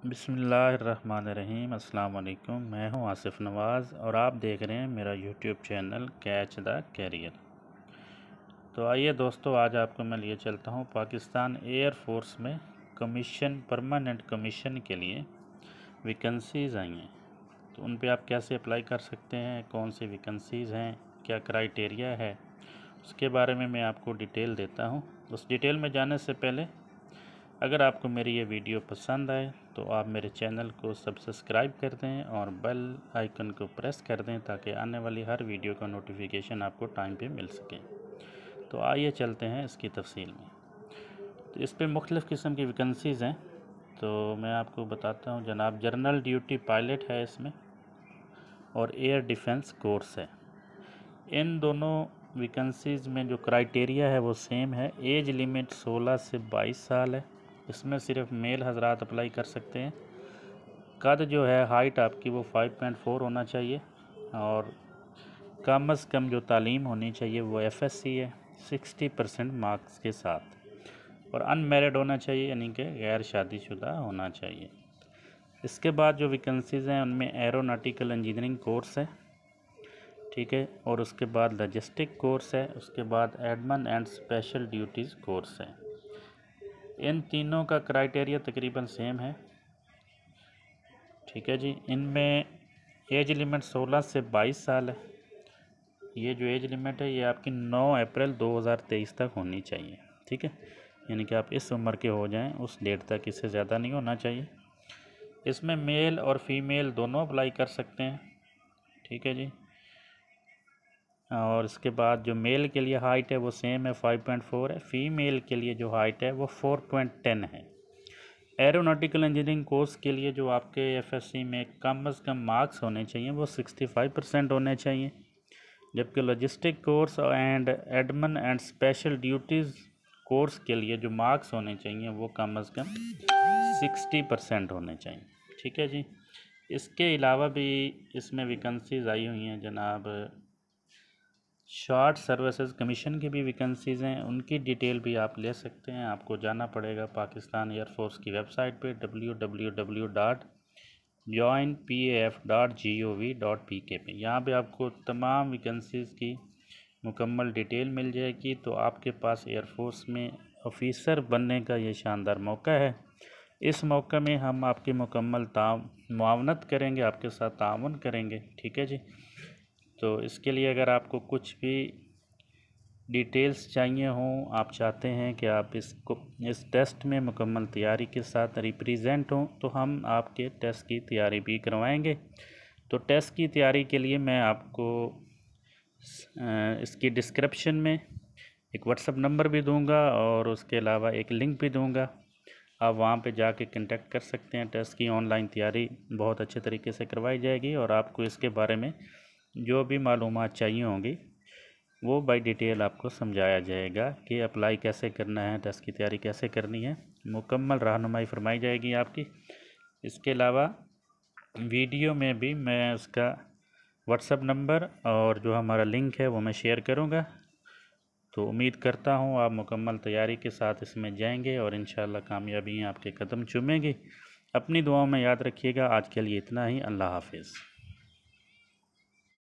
बिस्मिल्लाहिर्रहमानिर्रहीम। अस्सलाम वालेकुम। मैं हूं आसिफ नवाज़ और आप देख रहे हैं मेरा YouTube channel catch the career. तो आइए दोस्तों, आज आपको मैं लिए चलता हूं पाकिस्तान एयर फोर्स में परमानेंट कमीशन के लिए वैकेंसीज़ आई हैं। तो उन पे आप कैसे अप्लाई कर सकते हैं, कौन सी वैकेंसीज़ हैं, क्या क्राइटेरिया है, उसके बारे में मैं आपको डिटेल देता हूं। उस डिटेल में जाने से पहले अगर आपको मेरी ये वीडियो पसंद आए तो आप मेरे चैनल को सब्सक्राइब कर दें और बेल आइकन को प्रेस कर दें ताकि आने वाली हर वीडियो का नोटिफिकेशन आपको टाइम पे मिल सके। तो आइए चलते हैं इसकी तफसील में। तो इस पे मुख्तलिफ़ किस्म की वैकेंसीज़ हैं। तो मैं आपको बताता हूँ जनाब, जनरल ड्यूटी पायलट है इसमें और एयर डिफेंस कोर्स है। इन दोनों वैकेंसीज़ में जो क्राइटेरिया है वो सेम है। एज लिमिट 16 से 22 साल है। इसमें सिर्फ मेल हजरात अप्लाई कर सकते हैं। कद जो है, हाइट आपकी वो 5.4 होना चाहिए और कम अज़ कम जो तालीम होनी चाहिए वो FSC है 60% मार्क्स के साथ, और अनमैरिड होना चाहिए, यानी कि गैर शादीशुदा होना चाहिए। इसके बाद जो वैकेंसीज़ हैं उनमें एरोनॉटिकल इंजीनियरिंग कोर्स है, ठीक है, और उसके बाद लॉजिस्टिक कोर्स है, उसके बाद admin and special duties course है। इन तीनों का क्राइटेरिया तकरीबन सेम है, ठीक है जी। इनमें एज लिमिट 16 से 22 साल है। ये जो एज लिमिट है ये आपकी 9 अप्रैल 2023 तक होनी चाहिए, ठीक है, यानी कि आप इस उम्र के हो जाएं उस डेट तक, इससे ज़्यादा नहीं होना चाहिए। इसमें मेल और फीमेल दोनों अप्लाई कर सकते हैं, ठीक है जी। और इसके बाद जो मेल के लिए हाइट है वो सेम है 5.4 है। फीमेल के लिए जो हाइट है वो 4.10 है। एरोनॉटिकल इंजीनियरिंग कोर्स के लिए जो आपके FSC में कम अज़ कम मार्क्स होने चाहिए वो 65% होने चाहिए, जबकि logistic course and admin and special duties course के लिए जो मार्क्स होने चाहिए वो कम अज़ कम 60% होने चाहिए, ठीक है जी। इसके अलावा भी इसमें वैकेंसीज़ आई हुई हैं जनाब, शॉर्ट सर्विसेज कमीशन की भी वैकेंसीज़ हैं। उनकी डिटेल भी आप ले सकते हैं। आपको जाना पड़ेगा पाकिस्तान एयरफोर्स की वेबसाइट पे www.joinpaf.gov.pk पे। यहाँ पे आपको तमाम वैकेंसीज़ की मुकम्मल डिटेल मिल जाएगी। तो आपके पास एयरफोर्स में ऑफिसर बनने का ये शानदार मौका है। इस मौके में हम आपकी मुकम्मल मुआवनत करेंगे, आपके साथ ताउन करेंगे, ठीक है जी। तो इसके लिए अगर आपको कुछ भी डिटेल्स चाहिए हों, आप चाहते हैं कि आप इस टेस्ट में मुकम्मल तैयारी के साथ रिप्रेजेंट हों, तो हम आपके टेस्ट की तैयारी भी करवाएंगे। तो टेस्ट की तैयारी के लिए मैं आपको इसकी डिस्क्रिप्शन में एक व्हाट्सएप नंबर भी दूंगा और उसके अलावा एक लिंक भी दूंगा। आप वहां पे जाके कांटेक्ट कर सकते हैं। टेस्ट की ऑनलाइन तैयारी बहुत अच्छे तरीके से करवाई जाएगी और आपको इसके बारे में जो भी मालूमात चाहिए होंगी वो बाय डिटेल आपको समझाया जाएगा कि अप्लाई कैसे करना है, टेस्ट की तैयारी कैसे करनी है, मुकम्मल रहनुमाई फरमाई जाएगी आपकी। इसके अलावा वीडियो में भी मैं उसका व्हाट्सएप नंबर और जो हमारा लिंक है वो मैं शेयर करूँगा। तो उम्मीद करता हूँ आप मुकम्मल तैयारी के साथ इसमें जाएंगे और इंशाअल्लाह कामयाबी आपके कदम चूमेंगी। अपनी दुआओं में याद रखिएगा। आज के लिए इतना ही। अल्लाह हाफिज़।